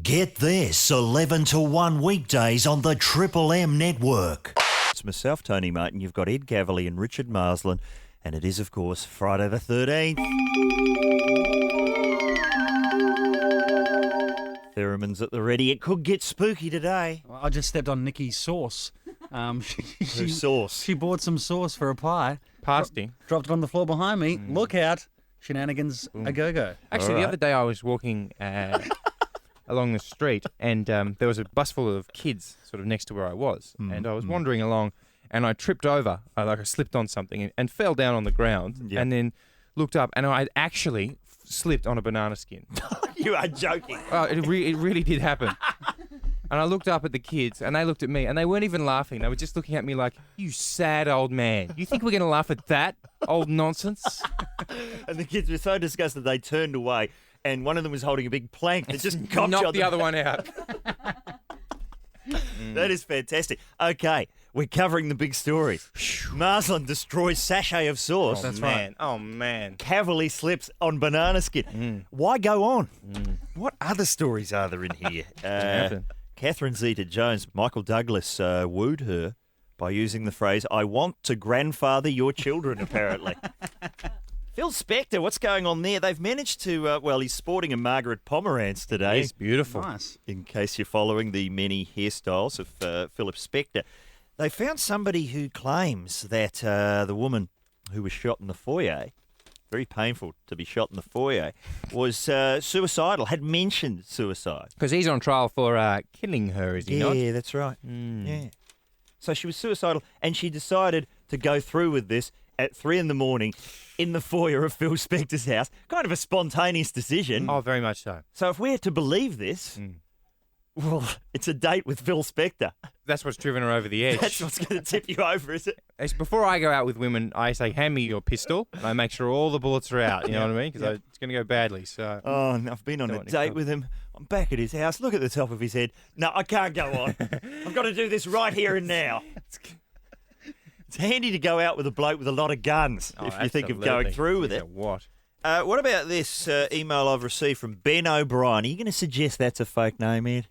Get this 11 to 1 weekdays on the Triple M network. It's myself, Tony Martin. You've got Ed Gavely and Richard Marsland. And it is, of course, Friday the 13th. Theremin's at the ready. It could get spooky today. I just stepped on Nikki's sauce. Whose sauce? She bought some sauce for a pie. Pasty. Dropped it on the floor behind me. Look out. Shenanigans a go-go. Actually, the other day I was walking along the street and there was a bus full of kids sort of next to where I was. And I was wandering along and I tripped over. I slipped on something and fell down on the ground and then looked up and I actually slipped on a banana skin. You are joking. Oh, it really did happen. And I looked up at the kids and they looked at me and they weren't even laughing. They were just looking at me like, you sad old man. You think we're going to laugh at that old nonsense? And the kids were so disgusted they turned away and one of them was holding a big plank that just knocked the other one out. That is fantastic. Okay, we're covering the big stories. Marsland destroys sachet of sauce. That's right. Oh, man. Cavally slips on banana skin. Why go on? What other stories are there in here? Catherine Zeta-Jones, Michael Douglas wooed her by using the phrase, I want to grandfather your children, apparently. Phil Spector, what's going on there? They've managed to, he's sporting a Margaret Pomerantz today. Yes, beautiful. Nice. In case you're following the many hairstyles of Philip Spector. They found somebody who claims that the woman who was shot in the foyer, very painful to be shot in the foyer, was suicidal, had mentioned suicide. Because he's on trial for killing her, is he not? Yeah, that's right. Yeah. So she was suicidal and she decided to go through with this at 3 a.m. in the foyer of Phil Spector's house. Kind of a spontaneous decision. Oh, very much so. So if we're to believe this, well, it's a date with Phil Spector. That's what's driven her over the edge. That's what's going to tip you over, is it? It's before I go out with women, I say, hand me your pistol, and I make sure all the bullets are out, you know what I mean? Because it's going to go badly. So. Oh, and I've been on a date with him. I'm back at his house. Look at the top of his head. No, I can't go on. I've got to do this right here and now. It's handy to go out with a bloke with a lot of guns if you think of going through with it. What? What about this email I've received from Ben O'Brien? Are you going to suggest that's a fake name, Ed?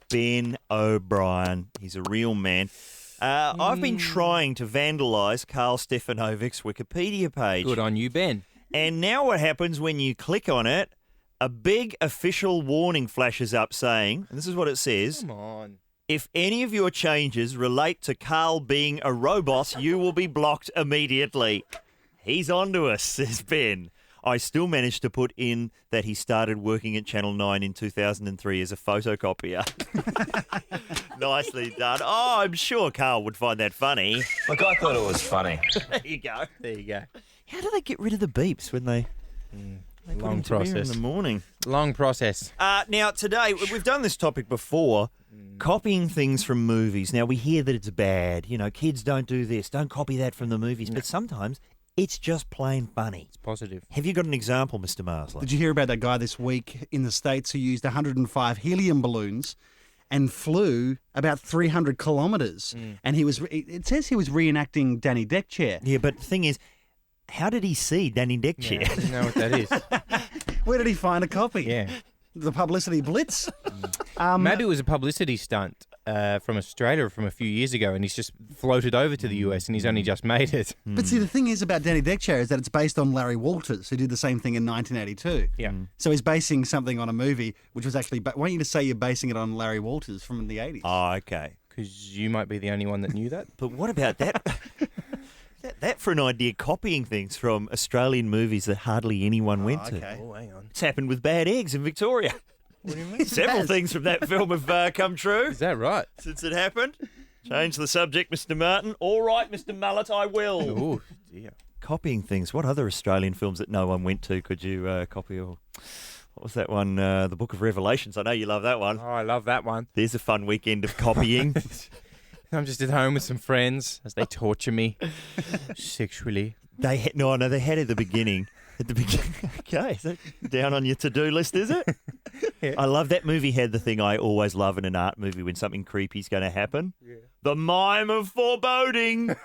Ben O'Brien. He's a real man. I've been trying to vandalise Carl Stefanovic's Wikipedia page. Good on you, Ben. And now what happens when you click on it, a big official warning flashes up saying, and this is what it says, Come on. if any of your changes relate to Carl being a robot, you will be blocked immediately. He's on to us, says Ben. I still managed to put in that he started working at Channel 9 in 2003 as a photocopier. Nicely done. Oh, I'm sure Carl would find that funny. Look, I thought it was funny. There you go. There you go. How do they get rid of the beeps when they put Long them to beer process. in the morning? Long process. Now, today, we've done this topic before, copying things from movies. Now, we hear that it's bad. You know, kids don't do this. Don't copy that from the movies. But sometimes it's just plain funny. It's positive. Have you got an example, Mr. Marsland? Did you hear about that guy this week in the States who used 105 helium balloons and flew about 300 kilometres? And it says he was reenacting Danny Deck chair. Yeah, but the thing is, how did he see Danny Deck chair? Yeah, I don't know what that is. Where did he find a copy? Yeah. The publicity blitz? Maybe it was a publicity stunt from Australia from a few years ago, and he's just floated over to the US, and he's only just made it. But see, the thing is about Danny Deck chair is that it's based on Larry Walters, who did the same thing in 1982. Yeah. So he's basing something on a movie, which was actually... I want you to say you're basing it on Larry Walters from the 80s. Oh, okay. Because you might be the only one that knew that. But what about that? That for an idea, copying things from Australian movies that hardly anyone went to. okay. Oh, hang on. It's happened with Bad Eggs in Victoria. What do you mean? Several has. things from that film have come true Is that right? since it happened. Change the subject, Mr. Martin. All right, Mr. Mullet, I will. Oh, dear. Copying things. What other Australian films that no one went to could you copy? Or what was that one? The Book of Revelations. I know you love that one. Oh, I love that one. There's a fun weekend of copying. I'm just at home with some friends as they torture me sexually. They had at the beginning. At the beginning. Okay, is that down on your to-do list, is it? Yeah. I love that movie had the thing I always love in an art movie when something creepy is going to happen. Yeah. The mime of foreboding.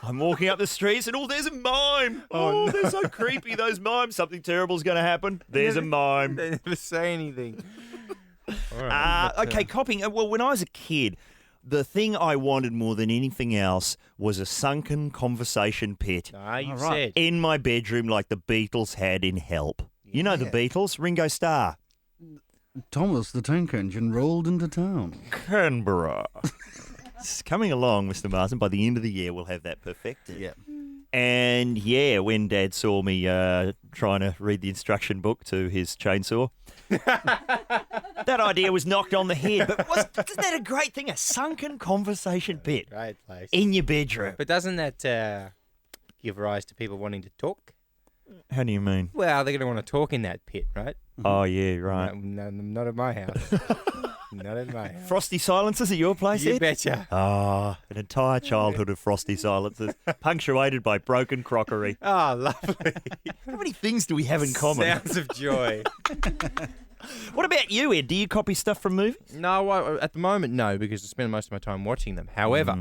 I'm walking up the streets and, there's a mime. Oh, no. They're so creepy, those mimes. Something terrible is going to happen. There's a mime. They never say anything. All right. Okay, copying. Well, when I was a kid, the thing I wanted more than anything else was a sunken conversation pit You All right. said. in my bedroom like the Beatles had in Help. You know the Beatles? Ringo Starr. Thomas the Tank Engine rolled into town. Canberra. It's coming along, Mr. Marsden. By the end of the year, we'll have that perfected. Yeah. And yeah, when Dad saw me trying to read the instruction book to his chainsaw, that idea was knocked on the head. But isn't that a great thing? A sunken conversation pit Great place. in your bedroom. But doesn't that give rise to people wanting to talk? How do you mean? Well, they're going to want to talk in that pit, right? Oh, yeah, right. No, not at my house. Not at my house. Frosty silences at your place, You Ed? betcha. Ah, an entire childhood of frosty silences, punctuated by broken crockery. Oh, lovely. How many things do we have in common? Sounds of joy. What about you, Ed? Do you copy stuff from movies? No, at the moment, no, because I spend most of my time watching them. However,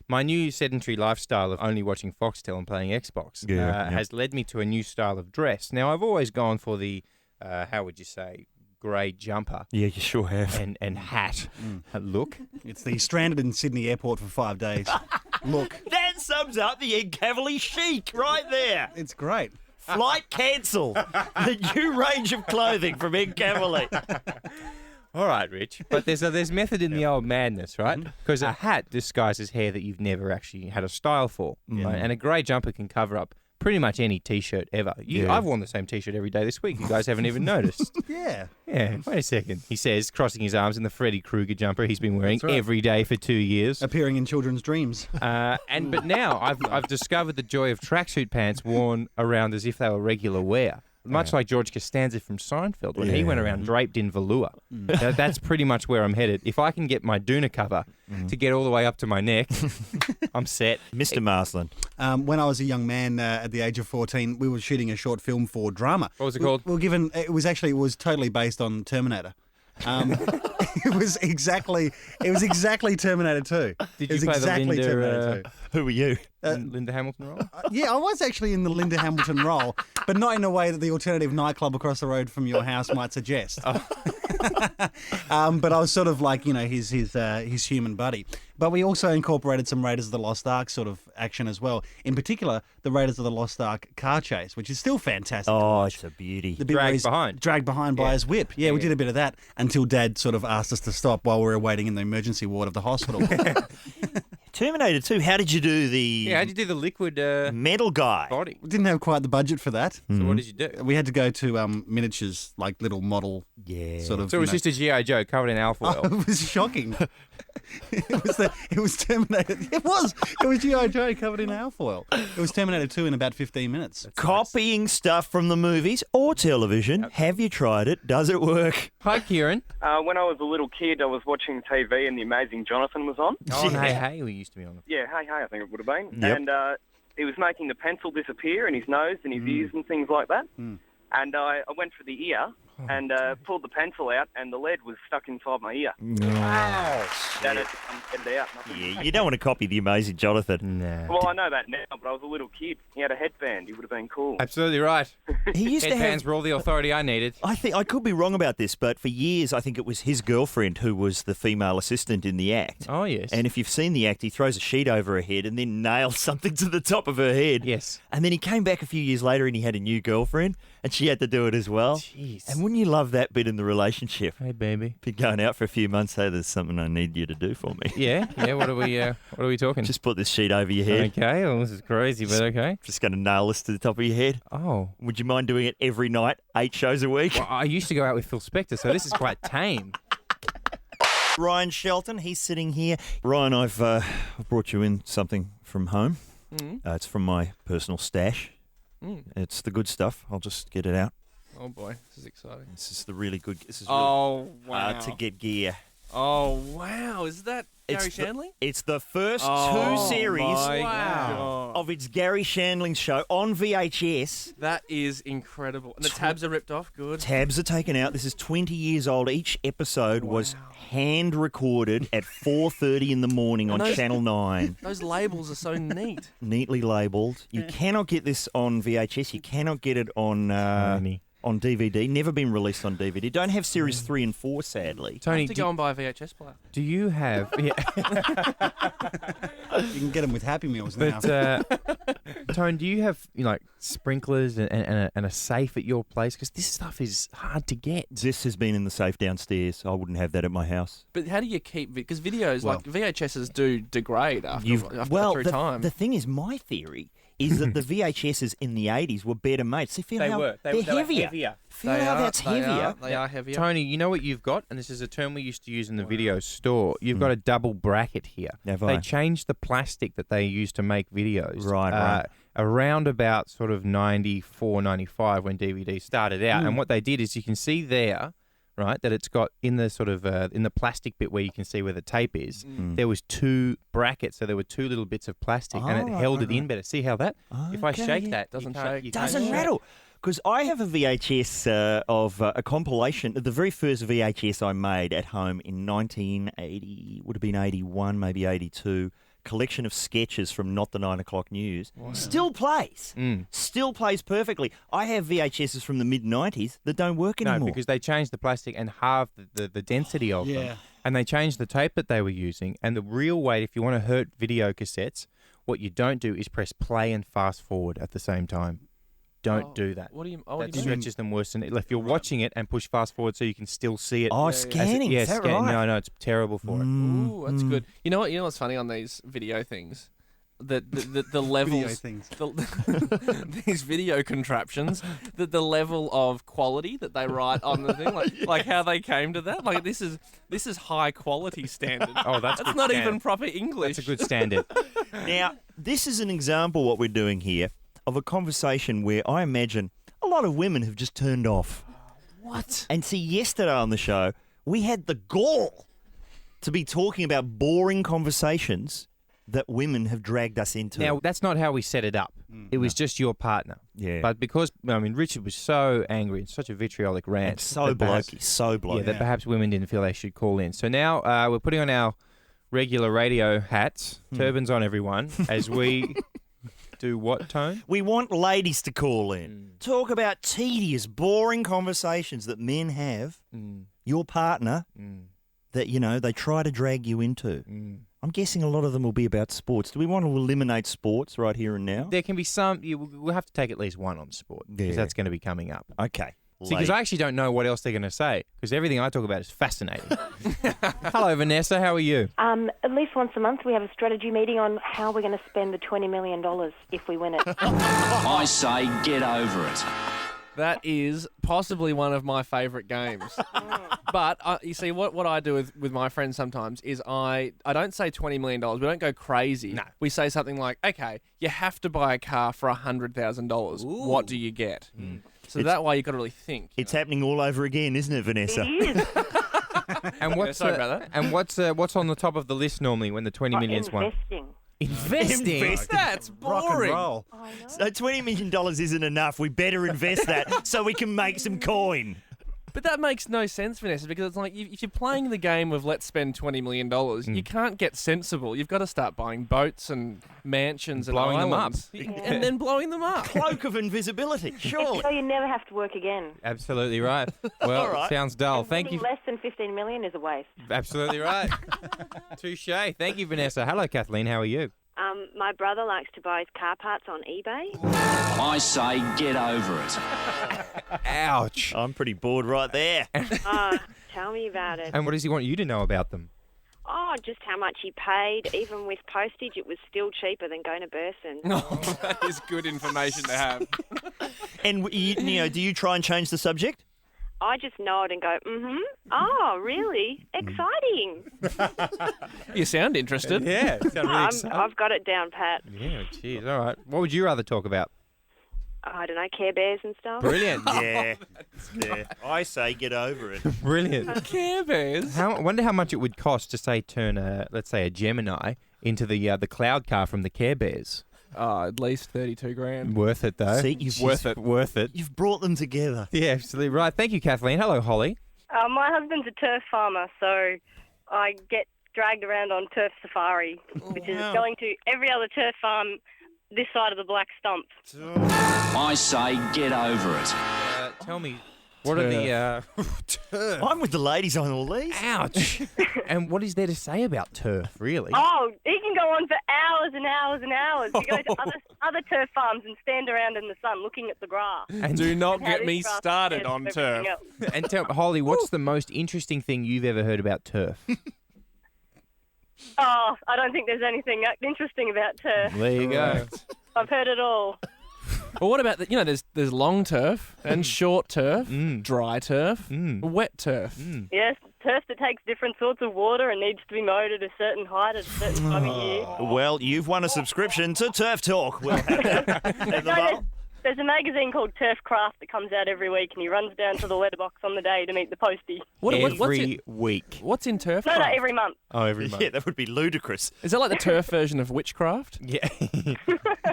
my new sedentary lifestyle of only watching Foxtel and playing Xbox has led me to a new style of dress. Now, I've always gone for the, how would you say, grey jumper Yeah, you sure have. and hat look. It's the stranded in Sydney airport for 5 days. Look, That sums up the Ed Cavalier chic right there. it's great. Flight cancelled. The new range of clothing from Ed Cavalier. All right, Rich. But there's method in the old madness, right? Because a hat disguises hair that you've never actually had a style for. Right? And a grey jumper can cover up pretty much any T-shirt ever. I've worn the same T-shirt every day this week. You guys haven't even noticed. Yeah. Yeah, wait a second. He says, crossing his arms in the Freddy Krueger jumper he's been wearing right. every day for 2 years. Appearing in children's dreams. But now I've discovered the joy of tracksuit pants worn around as if they were regular wear. Much like George Costanza from Seinfeld when he went around draped in velour. That's pretty much where I'm headed. If I can get my Duna cover to get all the way up to my neck, I'm set. Mr. Marsland. When I was a young man at the age of 14, we were shooting a short film for drama. What was it called? We were given. It was totally based on Terminator. It was exactly Terminator 2. Did It was you play exactly the Terminator Linda, 2. Who are you? Linda Hamilton role? Yeah, I was actually in the Linda Hamilton role, but not in a way that the alternative nightclub across the road from your house might suggest. But I was sort of like, his human buddy. But we also incorporated some Raiders of the Lost Ark sort of action as well. In particular, the Raiders of the Lost Ark car chase, which is still fantastic to Oh, watch. it's a beauty. The bit where he's dragged behind by his whip. Yeah, we did a bit of that until Dad sort of asked us to stop while we were waiting in the emergency ward of the hospital. Terminator 2, how did you do the Yeah, how'd you do the liquid metal guy? body? We didn't have quite the budget for that. So what did you do? We had to go to miniatures, like little model Yeah. sort of. So it was just a G.I. Joe covered in alfoil. It was shocking. It was Terminator. It was G.I. Joe covered in alfoil. It was Terminator 2 in about 15 minutes. Copying stuff from the movies or television. Have you tried it? Does it work? Hi, Kieran. When I was a little kid, I was watching TV and The Amazing Jonathan was on. Oh, hey, we used to be on the... Yeah, hey, I think it would have been. Yep. And he was making the pencil disappear in his nose and his ears and things like that. And I went for the ear and pulled the pencil out, and the lead was stuck inside my ear. Wow. Then it headed out. Yeah, you don't want to copy the Amazing Jonathan. Nah. Well, I know that now, but I was a little kid. He had a headband. He would have been cool. Absolutely right. He used to have... Headbands were all the authority I needed. I think I could be wrong about this, but for years I think it was his girlfriend who was the female assistant in the act. Oh, yes. And if you've seen the act, he throws a sheet over her head and then nails something to the top of her head. Yes. And then he came back a few years later and he had a new girlfriend and she had to do it as well. Jeez. And wouldn't you love that bit in the relationship? Hey, baby. Been going out for a few months, hey, there's something I need you to do for me. Yeah. What are we talking? Just put this sheet over your head. Okay. Well, this is crazy, but okay. Just going to nail this to the top of your head. Oh. Would you mind doing it every night, 8 shows a week? Well, I used to go out with Phil Spector, so this is quite tame. Ryan Shelton, he's sitting here. Ryan, I've brought you in something from home. It's from my personal stash. It's the good stuff. I'll just get it out. Oh boy, this is exciting. This is the really good. This is Oh wow. to get gear. Oh wow, is that Gary It's the- Shandling? It's the first Oh, two series my Wow. God. of its Gary Shandling show on VHS. That is incredible. And the tabs are ripped off. Good. Tabs are taken out. This is 20 years old. Each episode was hand recorded at 4:30 in the morning on And those- Channel 9. Those labels are so neat. Neatly labelled. You cannot get this on VHS. You cannot get it on on DVD. Never been released on DVD. Don't have series 3 and 4, sadly. Tony, have to go and buy a VHS player. do you have? Yeah, You can get them with Happy Meals now. but Tony, do you have like sprinklers and a safe at your place? Because this stuff is hard to get. This has been in the safe downstairs. I wouldn't have that at my house. But how do you keep... Because videos, Well- like VHSs do degrade after through time. The thing is, my theory is that the VHSs in the 80s were better made. See, feel how they're heavier. Feel how that's heavier. They are heavier. Tony, you know what you've got? And this is a term we used to use in the video store. You've got a double bracket here. Have They I? changed the plastic that they used to make videos. Right. Around about sort of 94, 95 when DVD started out. And what they did is you can see there, right, that it's got in the sort of in the plastic bit where you can see where the tape is, there was 2 brackets. So there were 2 little bits of plastic and it held it in better. See how that? If I Okay, shake yeah. that, Doesn't you can't- shake. you can't Doesn't shake. rattle. Because I have a VHS of a compilation, the very first VHS I made at home in 1980, would have been 81, maybe 82, collection of sketches from Not the 9 O'Clock News. Still plays. Still plays perfectly. I have VHSs from the mid-90s that don't work No, anymore. because they changed the plastic and halved the density of Yeah. them. And they changed the tape that they were using. And the real way, if you want to hurt video cassettes, what you don't do is press play and fast forward at the same time. Don't do that. What do you That mean? stretches them worse than if you're watching it and push fast forward so you can still see it. Oh, as it- scanning, is that right? No, it's terrible for it. Ooh, that's good. You know what? You know what's funny on these video things? The Video levels, things. these video contraptions, the level of quality that they write on the thing, like how they came to that. Like this is high quality standard. Oh, that's That's good not standard. even proper English. That's a good standard. Now, this is an example, what we're doing here, of a conversation where I imagine a lot of women have just turned off. What? And see, yesterday on the show, we had the gall to be talking about boring conversations that women have dragged us into. Now, that's not how we set it up. It was just your partner. Yeah. But because, Richard was so angry and such a vitriolic rant. and so that perhaps- blokey, so blokey. Yeah, that perhaps women didn't feel they should call in. So now we're putting on our regular radio hats, turbans on everyone, as we do what, Tone? We want ladies to call in. Talk about tedious, boring conversations that men have, your partner, that, they try to drag you into. I'm guessing a lot of them will be about sports. Do we want to eliminate sports right here and now? There can be some, we'll have to take at least one on sport, because Yeah. that's going to be coming up. Okay. See, because I actually don't know what else they're going to say, because everything I talk about is fascinating. Hello, Vanessa. How are you? At least once a month we have a strategy meeting on how we're going to spend the $20 million if we win it. I say get over it. That is possibly one of my favourite games. But you see, what I do with my friends sometimes is I don't say $20 million. We don't go crazy. No. We say something like, okay, you have to buy a car for $100,000. What do you get? So that way you've got to really think. It's happening all over again, isn't it, Vanessa? It is. And what's sorry about that. And what's on the top of the list normally when the 20 million's won? Investing. Investing. That's Rock and boring. roll. I know. So $20 million isn't enough. We better invest that so we can make some coin. But that makes no sense, Vanessa, because it's like if you're playing the game of let's spend $20 million, you can't get sensible. You've got to start buying boats and mansions and Blowing them up. islands. And then blowing them up. Cloak of invisibility, surely. So you never have to work again. Absolutely right. Well, All right. sounds dull. Thank you. Less than $15 million is a waste. Absolutely right. Touche. Thank you, Vanessa. Hello, Kathleen. How are you? My brother likes to buy his car parts on eBay. I say get over it. Ouch. I'm pretty bored right there. Tell me about it. And what does he want you to know about them? Oh, just how much he paid. Even with postage, it was still cheaper than going to Burson. Oh, that is good information to have. And, do you try and change the subject? I just nod and go, mm-hmm. Oh, really? Exciting. You sound interested. Yeah. Sound really excited. I've got it down pat. Yeah, jeez. All right. What would you rather talk about? I don't know, Care Bears and stuff. Brilliant. Yeah. I say get over it. Brilliant. Care Bears. I wonder how much it would cost to, say, turn let's say a Gemini into the cloud car from the Care Bears. Oh, at least 32 grand. Worth it, though. See, you've Worth it. Worth it. You've brought them together. Yeah, absolutely right. Thank you, Kathleen. Hello, Holly. My husband's a turf farmer, so I get dragged around on turf safari, which is going to every other turf farm this side of the Black Stump. I say get over it. Tell me, what are the turf? I'm with the ladies on all these. Ouch! And what is there to say about turf, really? Oh, he can go on for hours and hours and hours. You go to other turf farms and stand around in the sun looking at the grass. And Do not And how get this me grass started compares on to turf. everything else. And tell Holly, what's the most interesting thing you've ever heard about turf? Oh, I don't think there's anything interesting about turf. There you go. I've heard it all. Well, what about there's long turf and short turf, dry turf, wet turf. Yes, turf that takes different sorts of water and needs to be mowed at a certain height at a certain time of year. Well, you've won a subscription to Turf Talk. We'll have that at the No, bottom. there's a magazine called Turf Craft that comes out every week, and he runs down to the letterbox on the day to meet the postie. Every week. What's in turf? No, craft? every month. Oh, every month. Yeah, that would be ludicrous. Is that like the turf version of witchcraft? Yeah.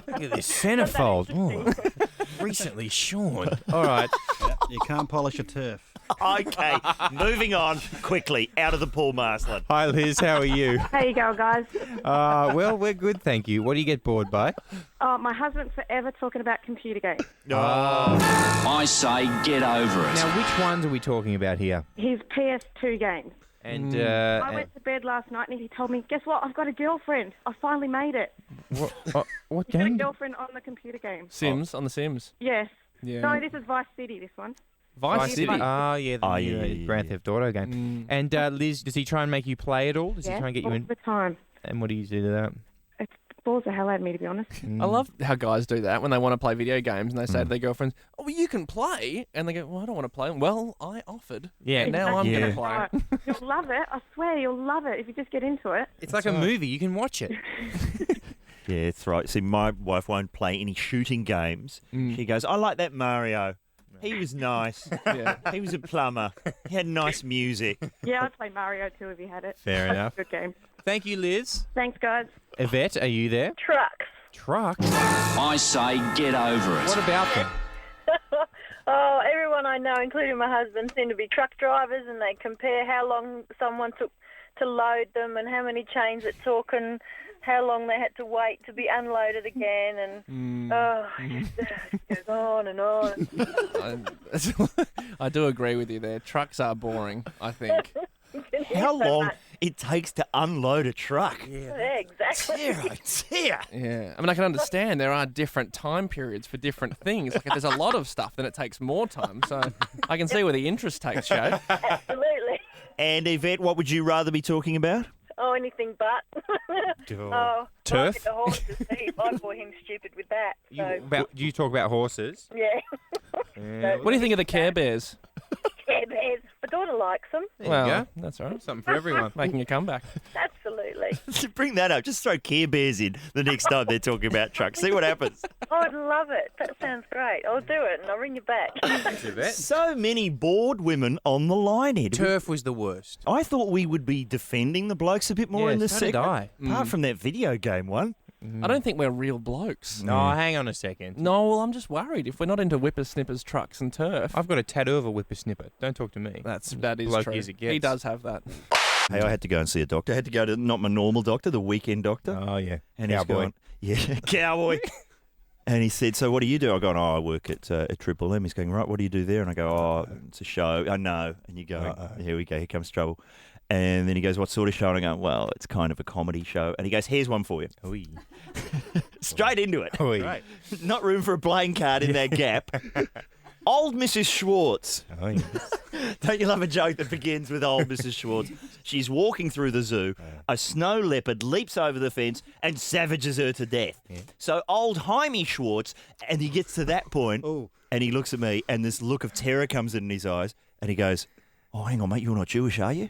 Look at this centerfold. Oh, recently shorn. All right. You can't polish a turf. Okay, moving on quickly out of the Paul Marsland. Hi, Liz. How are you? How you go, guys? Well, we're good, thank you. What do you get bored by? Oh, my husband's forever talking about computer games. I say get over it. Now, which ones are we talking about here? His PS2 games. And I went to bed last night and he told me, guess what? I've got a girlfriend. I finally made it. what He's got a game? girlfriend on the computer game. Sims on the Sims. Yes. Yeah. No, this is Vice City, this one. Vice City. Oh, yeah, the yeah. Grand Theft Auto game. And Liz, does he try and make you play at all? Does he try and get you all in? the time. And what do you do to that? It bores the hell out of me, to be honest. I love how guys do that when they want to play video games and they say to their girlfriends, "Oh, well, you can play," and they go, "Well, I don't want to play." Well, I offered. Yeah. And now I'm Yeah. going to play. Right. You'll love it. I swear, you'll love it if you just get into it. It's like a movie. You can watch it. Yeah, that's right. See, my wife won't play any shooting games. She goes, I like that Mario. He was nice. Yeah. He was a plumber. He had nice music. Yeah, I'd play Mario too if you had it. Fair That's enough. a good game. Thank you, Liz. Thanks, guys. Yvette, are you there? Trucks. Truck. I say get over it. What about them? Oh, everyone I know, including my husband, seem to be truck drivers, and they compare how long someone took to load them and how many chains it took and how long they had to wait to be unloaded again, and it goes on and on. I do agree with you there. Trucks are boring, I think. How long it takes to unload a truck? Yeah, exactly. Dear, oh dear. Yeah. I mean, I can understand there are different time periods for different things. Like if there's a lot of stuff, then it takes more time. So I can see where the interest takes shape. Absolutely. And Yvette, what would you rather be talking about? Oh, anything but. Oh, Turf? The horses. I bought him stupid with that. So, You talk about horses. yeah. What do you think of the Care Bears? Care Bears. My daughter likes them. There Well, you go. that's all right. Something for everyone. Making a comeback. Absolutely. Bring that up. Just throw Care Bears in the next time they're talking about trucks. See what happens. Oh, I'd love it. That sounds great. I'll do it, and I'll ring you back. Thanks, Yvette. So many bored women on the line here. Turf was the worst. I thought we would be defending the blokes a bit more Yeah, in this so did segment. I. Apart from that video game one. I don't think we're real blokes. No, hang on a second. No, well, I'm just worried. If we're not into whippersnippers, trucks, and turf, I've got a tattoo of a whippersnipper. Don't talk to me. that is Blokey true. as it gets. He does have that. Hey, I had to go and see a doctor. I had to go to not my normal doctor, the weekend doctor. Oh, yeah. And he's Cowboy. going, yeah, cowboy. And he said, so what do you do? I go, I work at Triple M. He's going, right, what do you do there? And I go, it's a show. I know. And you go, here we go, here comes trouble. And then he goes, what sort of show? And I go, well, it's kind of a comedy show. And he goes, here's one for you. Oi. Straight into it. Oi. Right. Not room for a playing card in that gap. Old Mrs. Schwartz. Oh, yes. Don't you love a joke that begins with old Mrs. Schwartz? She's walking through the zoo. A snow leopard leaps over the fence and savages her to death. Yeah. So old Jaime Schwartz, and he gets to that point, and he looks at me, and this look of terror comes in his eyes, and he goes, oh, hang on, mate, you're not Jewish, are you?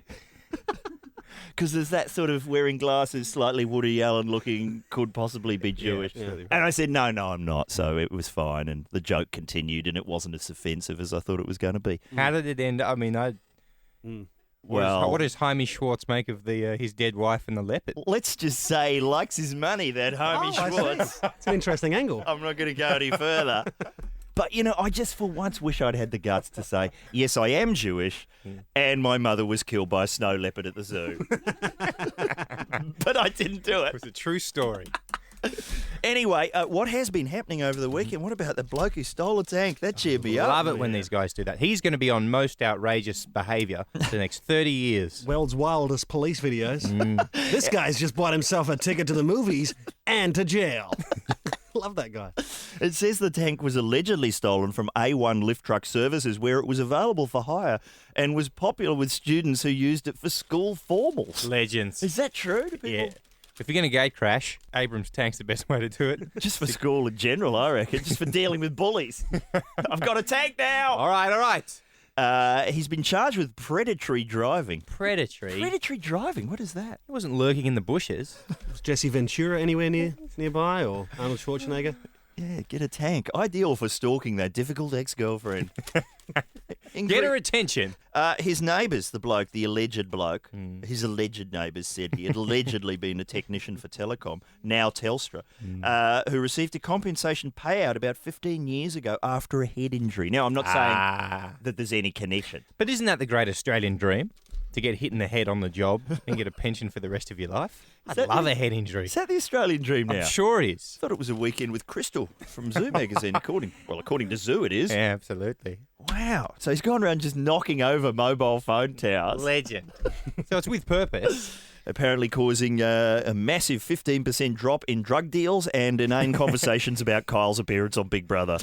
Because there's that sort of wearing glasses, slightly Woody Allen looking, could possibly be Jewish. Yeah, and I said, no, I'm not. So it was fine. And the joke continued, and it wasn't as offensive as I thought it was going to be. How did it end? I mean, what does Jaime Schwartz make of his dead wife and the leopard? Let's just say he likes his money, that Jaime Schwartz. It's an interesting angle. I'm not going to go any further. But, I just for once wish I'd had the guts to say, yes, I am Jewish, and my mother was killed by a snow leopard at the zoo. But I didn't do it. It was a true story. Anyway, what has been happening over the weekend? What about the bloke who stole a tank? That cheered me up. Love it when these guys do that. He's going to be on most outrageous behaviour for the next 30 years. World's wildest police videos. This guy's just bought himself a ticket to the movies and to jail. Love that guy. It says the tank was allegedly stolen from A1 Lift Truck Services, where it was available for hire and was popular with students who used it for school formals. Legends. Is that true? Do people... Yeah. If you're going to gate crash, Abrams tank's the best way to do it. Just for school in general, I reckon. Just for dealing with bullies. I've got a tank now. All right. He's been charged with predatory driving. Predatory? Predatory driving? What is that? He wasn't lurking in the bushes. Was Jesse Ventura anywhere nearby, or Arnold Schwarzenegger? Yeah, get a tank. Ideal for stalking that difficult ex-girlfriend. Get her attention. His neighbours, the alleged bloke, his alleged neighbours said he had allegedly been a technician for Telecom, now Telstra, who received a compensation payout about 15 years ago after a head injury. Now, I'm not saying that there's any connection. But isn't that the great Australian dream? To get hit in the head on the job and get a pension for the rest of your life? I'd love a head injury. Is that the Australian dream now? I'm sure it is. I thought it was a weekend with Crystal from Zoo magazine. According to Zoo, it is. Yeah, absolutely. Wow. So he's gone around just knocking over mobile phone towers. Legend. So it's with purpose. Apparently causing a massive 15% drop in drug deals and inane conversations about Kyle's appearance on Big Brother.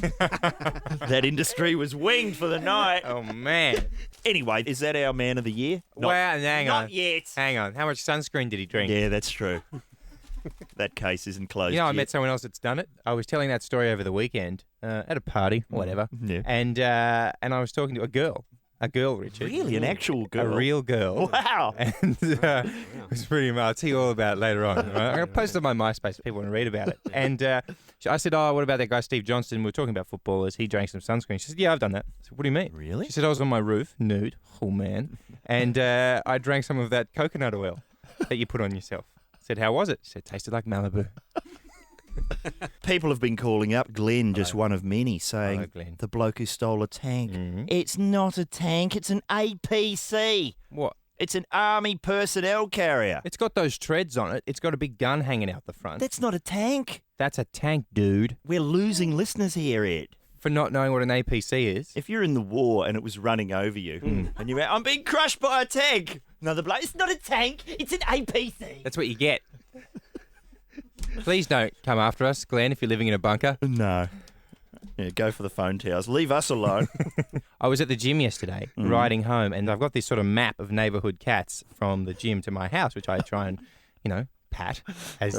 That industry was winged for the night. Oh, man. Anyway, is that our man of the year? Hang on. Not yet. Hang on. How much sunscreen did he drink? Yeah, that's true. That case isn't closed I yet. met someone else that's done it. I was telling that story over the weekend at a party, or whatever. Yeah. And I was talking to a girl. A girl, Richard. Really? An actual girl? A real girl. Wow. And it was pretty much, I'll tell you all about it later on. Right? I'm going to post it on my MySpace if people want to read about it. And I said, what about that guy Steve Johnston? We were talking about footballers. He drank some sunscreen. She said, yeah, I've done that. I said, what do you mean? Really? She said, I was on my roof, nude. Oh, man. And I drank some of that coconut oil that you put on yourself. I said, how was it? She said, tasted like Malibu. People have been calling up Glenn, just one of many, saying Hello, Glenn. the bloke who stole a tank. It's not a tank, it's an APC. What? It's an army personnel carrier. It's got those treads on it. It's got a big gun hanging out the front. That's not a tank. That's a tank, dude. We're losing listeners here, Ed. For not knowing what an APC is. If you're in the war and it was running over you, and you're I'm being crushed by a tank. Another bloke, it's not a tank, it's an APC. That's what you get. Please don't come after us, Glenn, if you're living in a bunker. No. Yeah, go for the phone towers. Leave us alone. I was at the gym yesterday, riding home, and I've got this sort of map of neighbourhood cats from the gym to my house, which I try and, pat, as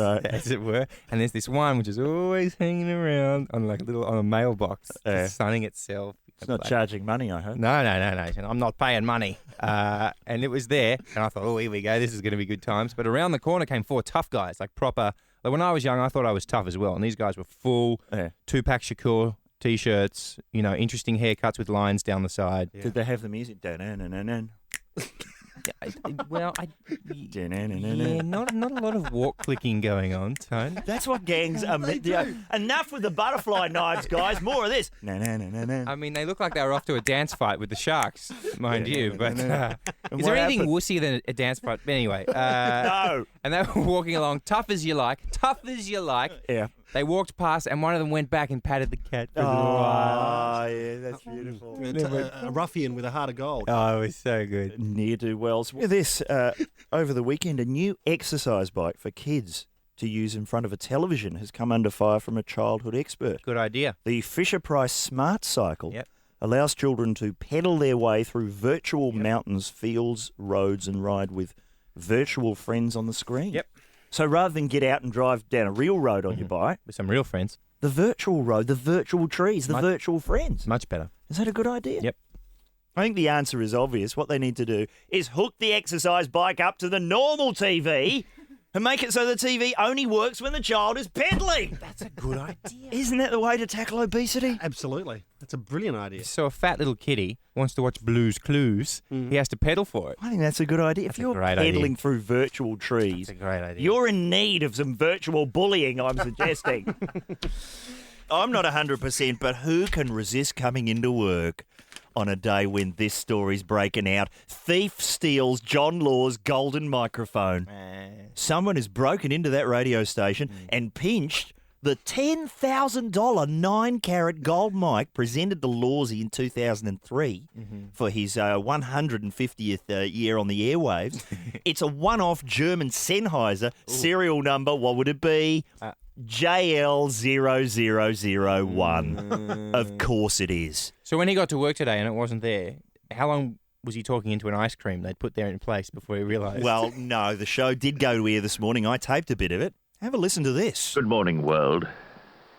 it were. And there's this one which is always hanging around on on a mailbox, sunning itself. It's not charging money, I hope. No. I'm not paying money. And it was there, and I thought, oh, here we go. This is going to be good times. But around the corner came four tough guys, like proper. Like when I was young, I thought I was tough as well. And these guys were full Tupac Shakur T-shirts, interesting haircuts with lines down the side. Yeah. Did they have the music? Not a lot of walk clicking going on, Tone. That's what gangs are meant to do. Enough with the butterfly knives, guys. More of this. I mean, they look like they were off to a dance fight with the Sharks, mind you. But is there anything wussier than a dance fight? But anyway. No. And they were walking along, tough as you like. Yeah. They walked past, and one of them went back and patted the cat. Oh, yeah, that's beautiful. A ruffian with a heart of gold. Oh, it was so good. Ne'er-do-wells. With this, over the weekend, a new exercise bike for kids to use in front of a television has come under fire from a childhood expert. Good idea. The Fisher-Price Smart Cycle allows children to pedal their way through virtual mountains, fields, roads, and ride with virtual friends on the screen. Yep. So rather than get out and drive down a real road on your bike, with some real friends, the virtual road, the virtual trees, the virtual friends. Much better. Is that a good idea? Yep. I think the answer is obvious. What they need to do is hook the exercise bike up to the normal TV and make it so the TV only works when the child is pedaling. That's a good idea. Isn't that the way to tackle obesity? Absolutely. That's a brilliant idea. So a fat little kiddie wants to watch Blue's Clues, he has to pedal for it. I think that's a good idea. That's if you're a great pedaling idea. through virtual trees, That's a great idea. you're in need of some virtual bullying, I'm suggesting. I'm not 100%, but who can resist coming into work on a day when this story's breaking out? Thief steals John Law's golden microphone. Someone has broken into that radio station and pinched The $10,000 9-carat gold mic presented to Lawsy in 2003 for his 150th year on the airwaves. It's a one-off German Sennheiser serial number. What would it be? JL0001. Of course it is. So when he got to work today and it wasn't there, how long was he talking into an ice cream they'd put there in place before he realised? Well, no, the show did go to air this morning. I taped a bit of it. Have a listen to this. Good morning, world.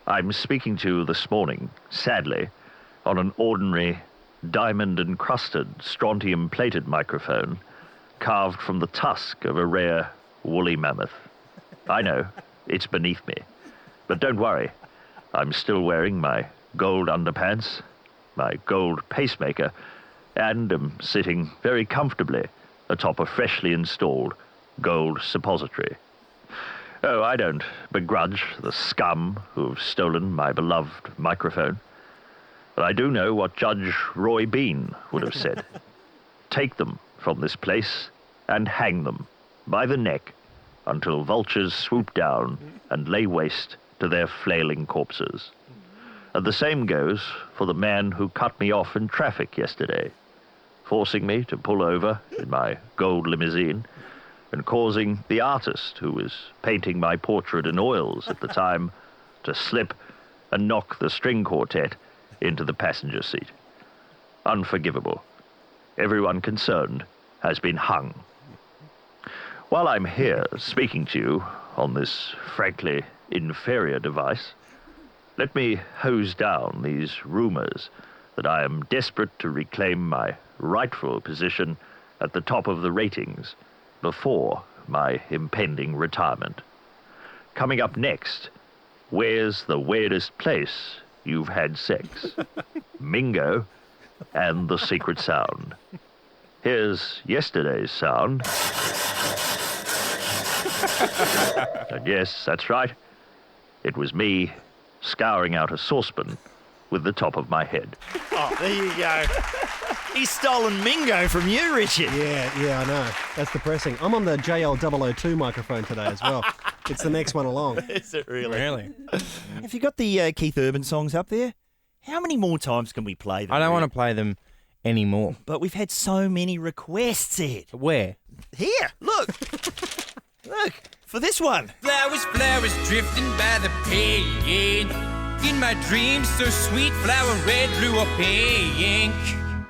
I'm speaking to you this morning, sadly, on an ordinary diamond-encrusted, strontium-plated microphone carved from the tusk of a rare woolly mammoth. I know, it's beneath me. But don't worry, I'm still wearing my gold underpants, my gold pacemaker, and am sitting very comfortably atop a freshly installed gold suppository. Oh, I don't begrudge the scum who've stolen my beloved microphone. But I do know what Judge Roy Bean would have said. Take them from this place and hang them by the neck until vultures swoop down and lay waste to their flailing corpses. And the same goes for the man who cut me off in traffic yesterday, forcing me to pull over in my gold limousine and causing the artist who was painting my portrait in oils at the time to slip and knock the string quartet into the passenger seat. Unforgivable. Everyone concerned has been hung. While I'm here speaking to you on this frankly inferior device, let me hose down these rumors that I am desperate to reclaim my rightful position at the top of the ratings before my impending retirement. Coming up next, where's the weirdest place you've had sex? Mingo and the secret sound. Here's yesterday's sound. And yes, that's right. It was me scouring out a saucepan with the top of my head. Oh, there you go. He's stolen Mingo from you, Richard. Yeah, I know. That's depressing. I'm on the JL002 microphone today as well. It's the next one along. Is it really? Really? Have you got the Keith Urban songs up there? How many more times can we play them? I don't want to play them anymore. But we've had so many requests, Ed. Where? Here, look. Look, for this one. Flowers, flowers drifting by the pane. In my dreams, so sweet, flower red, blue, or pink.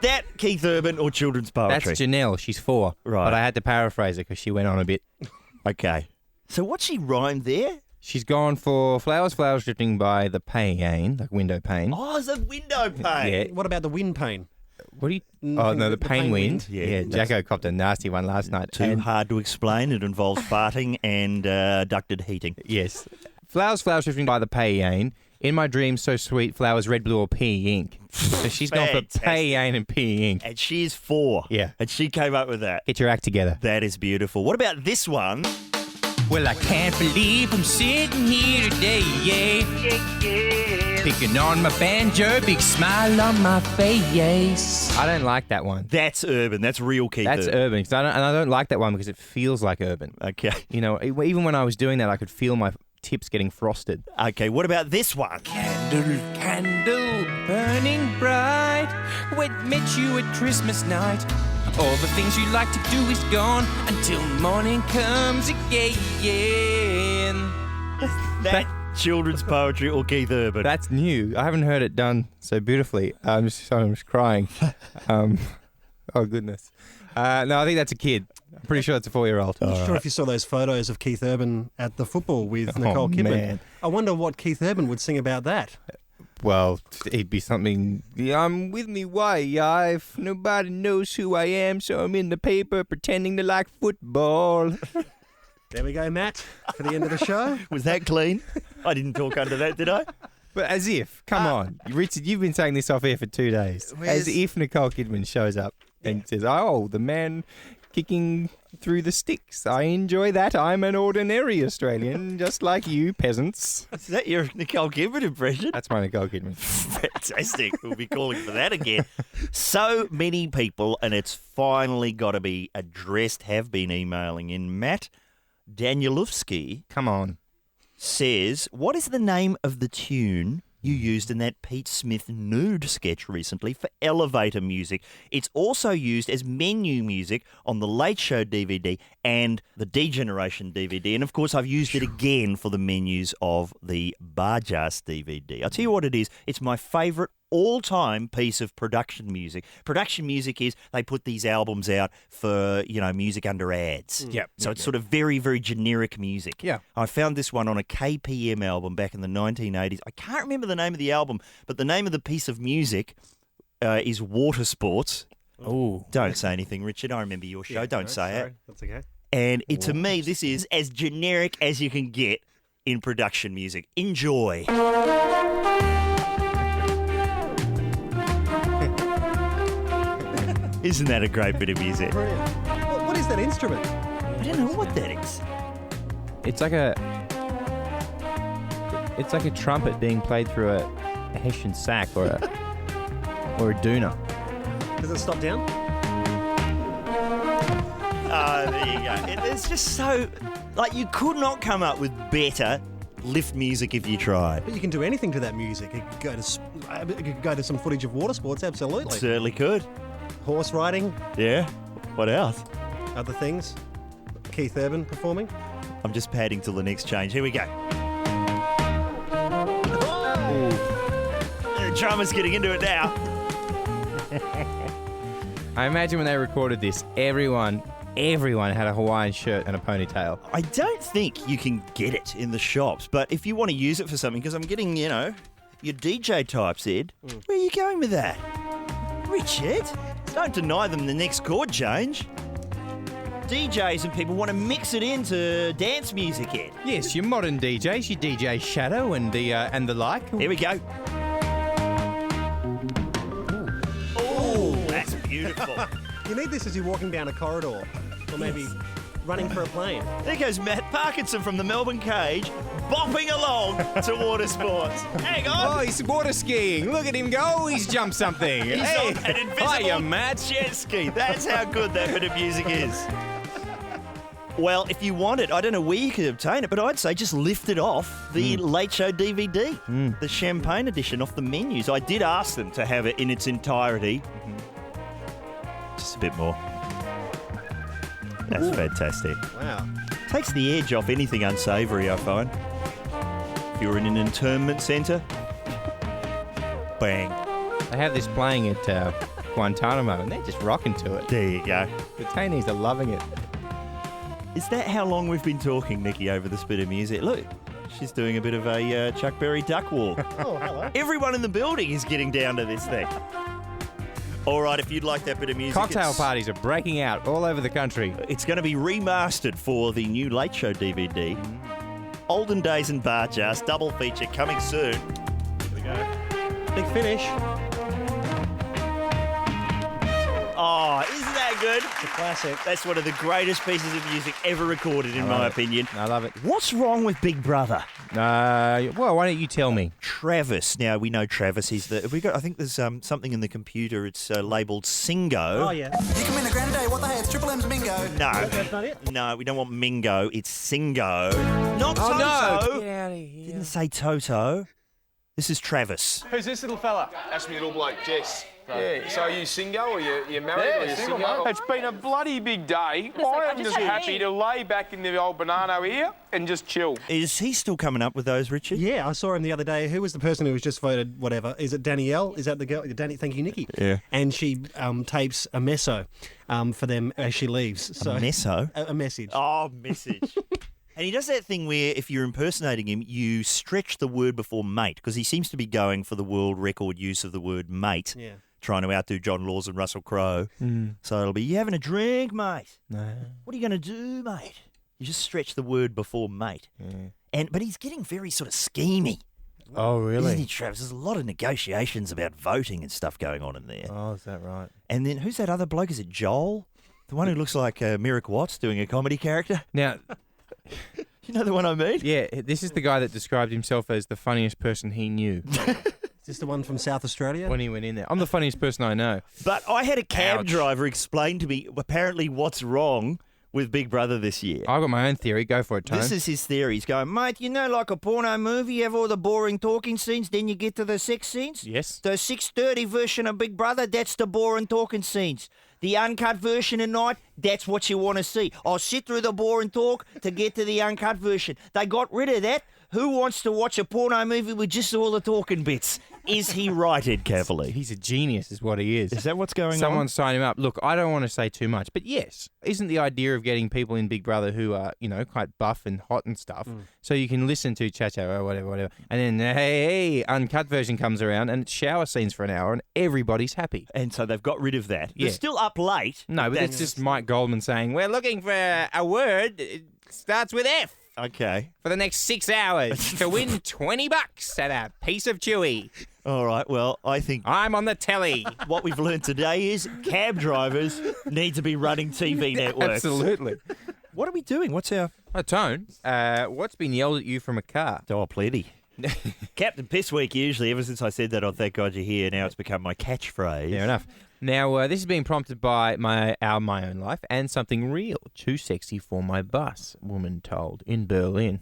That Keith Urban or children's poetry? That's Janelle. She's 4. Right. But I had to paraphrase her because she went on a bit. Okay. So what's she rhymed there? She's gone for flowers, flowers drifting by the pane, like window pane. Oh, it's a window pane. Yeah. What about the wind pane? What do you... Oh, no, the pane wind. Yeah, Jacko copped a nasty one last night. Too hard to explain. It involves farting and ducted heating. Yes. Flowers, flowers drifting by the pane. In my dreams, so sweet, flowers red, blue, or pink. So she's gone for pane and pink. And she is 4. Yeah. And she came up with that. Get your act together. That is beautiful. What about this one? Well, I can't believe I'm sitting here today, yeah. Picking on my banjo, big smile on my face. I don't like that one. That's urban. That's real Keith That's urban. And I don't like that one because it feels like urban. Okay. You know, even when I was doing that, I could feel my tips getting frosted. Okay, what about this one? Candle, candle, burning bright. When met you at Christmas night. All the things you like to do is gone until morning comes again. That children's poetry or Keith Urban? That's new. I haven't heard it done so beautifully. I'm just crying. Oh, goodness. No, I think that's a kid. I'm pretty sure that's a 4-year-old. I'm not sure if you saw those photos of Keith Urban at the football with Nicole Kidman. Man. I wonder what Keith Urban would sing about that. Well, it'd be something, I'm with me wife, nobody knows who I am, so I'm in the paper pretending to like football. There we go, Matt, for the end of the show. Was that clean? I didn't talk under that, did I? But as if, come on. Richard, you've been saying this off air for 2 days. As if Nicole Kidman shows up and says, oh, the man kicking through the sticks. I enjoy that. I'm an ordinary Australian, just like you peasants. Is that your Nicole Kidman impression? That's my Nicole Kidman. Fantastic. We'll be calling for that again. So many people, and it's finally got to be addressed, have been emailing in. Matt Danielewski. Come on. says, what is the name of the tune you used in that Pete Smith nude sketch recently for elevator music? It's also used as menu music on the Late Show DVD and the D-Generation DVD. And, of course, I've used it again for the menus of the Barjas DVD. I'll tell you what it is. It's my favourite all-time piece of production music. Production music is they put these albums out for, music under ads. Yep. So it's sort of very, very generic music. Yeah. I found this one on a KPM album back in the 1980s. I can't remember the name of the album, but the name of the piece of music is Water Sports. Oh. Don't say anything, Richard. I remember your show. Don't say it. That's okay. And to me, this is as generic as you can get in production music. Enjoy. Isn't that a great bit of music? Brilliant. What is that instrument? I don't know what that is. It's like a trumpet being played through a Hessian sack or a doona. Does it stop down? Oh, there you go. It's just so... you could not come up with better lift music if you tried. But you can do anything to that music. It could go to some footage of water sports, absolutely. Certainly could. Horse riding. Yeah. What else? Other things. Keith Urban performing. I'm just padding till the next change. Here we go. The drummer's getting into it now. I imagine when they recorded this, everyone had a Hawaiian shirt and a ponytail. I don't think you can get it in the shops, but if you want to use it for something, because I'm getting, your DJ types, Ed, where are you going with that? Richard, don't deny them the next chord change. DJs and people want to mix it into dance music, Ed. Yes, your modern DJs, your DJ Shadow and the like. Here we go. Oh, that's beautiful. You need this as you're walking down a corridor, or maybe running for a plane. There goes Matt Parkinson from the Melbourne Cage, bopping along to water sports. Hang on. Oh, he's water skiing. Look at him go. He's jumped something. He's on an invisible Hiya, Matt. jet ski. That's how good that bit of music is. Well, if you want it, I don't know where you could obtain it, but I'd say just lift it off the Late Show DVD, the Champagne edition off the menus. I did ask them to have it in its entirety. Just a bit more. That's fantastic. Wow. Takes the edge off anything unsavoury, I find. If you're in an internment centre, bang. They have this playing at Guantanamo, and they're just rocking to it. There you go. The Tannies are loving it. Is that how long we've been talking, Nikki, over this bit of music? Look, she's doing a bit of a Chuck Berry duck walk. Oh, hello. Everyone in the building is getting down to this thing. All right, if you'd like that bit of music... Cocktail parties are breaking out all over the country. It's going to be remastered for the new Late Show DVD. Olden Days and Barjas, double feature, coming soon. Here we go. Big finish. Oh, isn't that good? It's a classic. That's one of the greatest pieces of music ever recorded, in my opinion. I love it. What's wrong with Big Brother? Well, why don't you tell me? Travis. Now, we know Travis. He's the... I think there's something in the computer. It's labelled Singo. Oh, yeah. You come in a grand day. What the heck? It's Triple M's bingo. No. That's not it? No, we don't want Mingo. It's Singo. Not Oh, Toto. no. Get out of here. Didn't say Toto. This is Travis. Who's this little fella? That's me little bloke, Jess. Yeah, so are you single or you married or you single? It's been a bloody big day. I am just happy to lay back in the old banana here and just chill. Is he still coming up with those, Richard? Yeah, I saw him the other day. Who was the person who was just voted whatever? Is it Danielle? Is that the girl? Danny, thank you, Nikki. Yeah. And she tapes a meso for them as she leaves. So, A meso? A message. Oh, message. And he does that thing where if you're impersonating him, you stretch the word before mate, because he seems to be going for the world record use of the word mate. Yeah. Trying to outdo John Laws and Russell Crowe. So it'll be, you having a drink, mate? No. What are you going to do, mate? You just stretch the word before mate. But he's getting very sort of schemy. Oh, really? Isn't he, Travis? There's a lot of negotiations about voting and stuff going on in there. Oh, is that right? And then who's that other bloke? Is it Joel? The one who looks like Merrick Watts doing a comedy character? Now... You know the one I mean? Yeah, this is the guy that described himself as the funniest person he knew. Is this the one from South Australia? When he went in there. I'm the funniest person I know. But I had a cab Ouch. driver explain to me apparently what's wrong with Big Brother this year. I've got my own theory. Go for it, Tone. This is his theory. He's going, mate, you know, like a porno movie, you have all the boring talking scenes, then you get to the sex scenes? Yes. The 6:30 version of Big Brother, that's the boring talking scenes. The uncut version at night, that's what you want to see. I'll sit through the boring talk to get to the uncut version. They got rid of that. Who wants to watch a porno movie with just all the talking bits? Is he right, Ed Cavalier? He's a genius, is what he is. Is that what's going on? Someone sign him up. Look, I don't want to say too much, but yes, isn't the idea of getting people in Big Brother who are, you know, quite buff and hot and stuff, so you can listen to cha-cha or whatever, and then, hey, uncut version comes around and it's shower scenes for an hour and everybody's happy. And so they've got rid of that. Yeah. They're still up late. No, but that's just Mike Goldman saying, we're looking for a word. It starts with F. Okay. For the next 6 hours to win $20 and a piece of chewy. All right, well, I think I'm on the telly. What we've learned today is cab drivers need to be running TV networks. Absolutely. What are we doing? What's our... Tone, what's been yelled at you from a car? Oh, plenty. Captain Piss Week, usually, ever since I said that on Thank God You're Here, now it's become my catchphrase. Fair enough. Now, this has been prompted by my own life and something real. Too sexy for my bus, woman told in Berlin.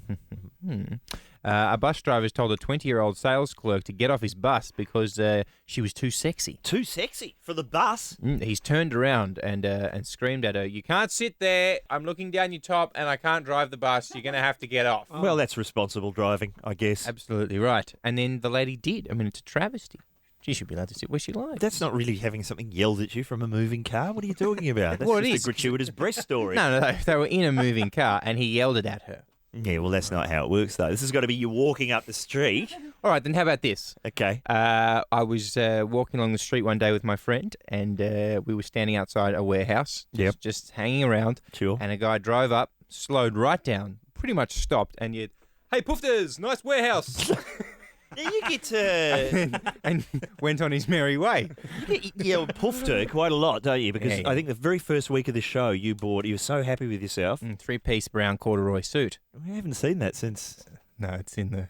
A bus driver has told a 20-year-old sales clerk to get off his bus because she was too sexy. Too sexy for the bus? He's turned around and screamed at her, "You can't sit there. I'm looking down your top and I can't drive the bus. You're going to have to get off." Well, that's responsible driving, I guess. Absolutely right. And then the lady did. I mean, it's a travesty. She should be allowed to sit where she likes. That's not really having something yelled at you from a moving car. What are you talking about? That's Well, it just is. a gratuitous breast story. No, they were in a moving car and he yelled it at her. Yeah, well, that's not how it works, though. This has got to be you walking up the street. All right, then how about this? Okay. I was walking along the street one day with my friend and we were standing outside a warehouse, just hanging around. Sure. And a guy drove up, slowed right down, pretty much stopped and yelled, "Hey, poofters, nice warehouse." Yeah, you get to... and went on his merry way. You yell poofter quite a lot, don't you? Because Yeah. I think the very first week of the show you were so happy with yourself. 3-piece brown corduroy suit. We haven't seen that since... No, it's in the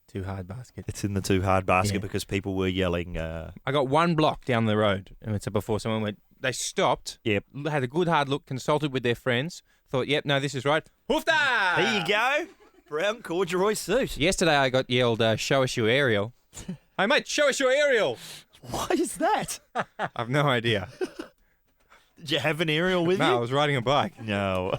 too hard basket. It's in the too hard basket Yeah. because people were yelling... I got one block down the road and it's before someone went, they stopped, had a good hard look, consulted with their friends, thought, yep, no, this is right. Hoofda! There you go. Brown corduroy suit. Yesterday I got yelled, show us your aerial. Hey, mate, show us your aerial. Why is that? I've no idea. Did you have an aerial with you? No, I was riding a bike. No.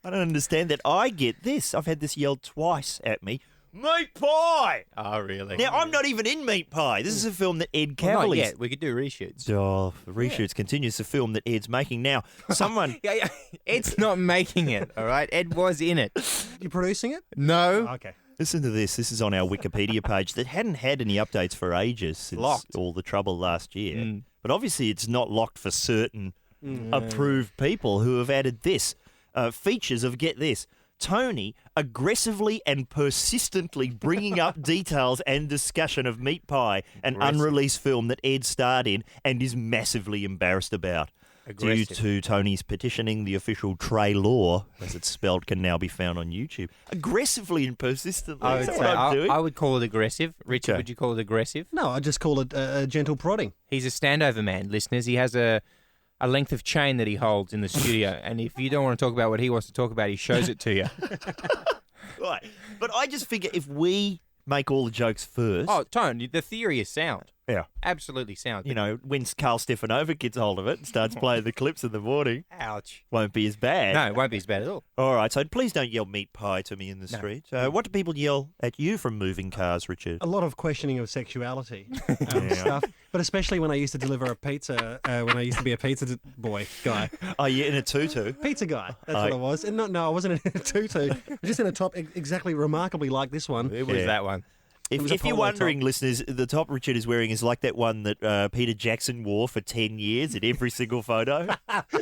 I don't understand that. I get this. I've had this yelled twice at me. Meat Pie! Oh, really? Now, I'm not even in Meat Pie. This is a film that Ed Well, not Cavalier... yet. We could do reshoots. Oh, the reshoots continues the film that Ed's making now. Someone... Yeah. Ed's not making it, all right? Ed was in it. You producing it? No. Okay. Listen to this. This is on our Wikipedia page that hadn't had any updates for ages since Locked. all the trouble last year. But obviously it's not locked for certain approved people who have added this. Features of, get this, Tony aggressively and persistently bringing up details and discussion of Meat Pie, an unreleased film that Ed starred in and is massively embarrassed about. Due to Tony's petitioning, the official Trey Law, as it's spelled, can now be found on YouTube. Aggressively and persistently. I Is would, that what I'm doing? I would call it aggressive. Richard, Okay. would you call it aggressive? No, I just call it a gentle prodding. He's a standover man, listeners. He has a length of chain that he holds in the studio, and if you don't want to talk about what he wants to talk about, he shows it to you. Right. But I just figure if we make all the jokes first... Oh, Tone, the theory is sound. Yeah. Absolutely sound. You know, when Carl Stefanovic gets hold of it and starts playing the clips in the morning, Ouch. won't be as bad. No, it won't be as bad at all. All right, so please don't yell Meat Pie to me in the street. What do people yell at you from moving cars, Richard? A lot of questioning of sexuality Yeah. stuff, but especially when I used to deliver a pizza, when I used to be a pizza boy guy. Oh, you're in a tutu? Pizza guy, that's what I was. And no, I wasn't in a tutu. I was just in a top exactly remarkably like this one. It was that one. If you're polo wondering, top. listeners, the top Richard is wearing is like that one that Peter Jackson wore for 10 years in every single photo.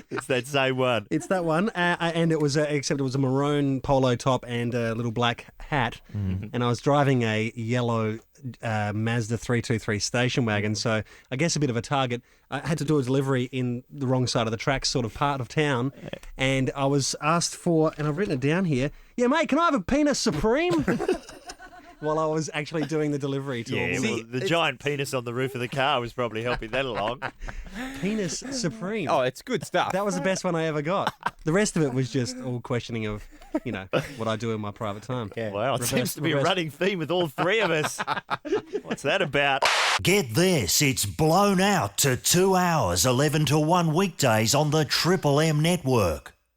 It's that same one. It's that one, and it was except it was a maroon polo top and a little black hat, and I was driving a yellow Mazda 323 station wagon, so I guess a bit of a target. I had to do a delivery in the wrong side of the tracks, sort of part of town, and I was asked for, and I've written it down here, yeah, mate, can I have a penis supreme? while I was actually doing the delivery to all Yeah, the well, the giant penis on the roof of the car was probably helping that along. Penis Supreme. Oh, it's good stuff. That was the best one I ever got. The rest of it was just all questioning of, what I do in my private time. Wow, it seems to be a running theme with all three of us. What's that about? Get this, it's blown out to 2 hours, 11 to 1 weekdays on the Triple M network.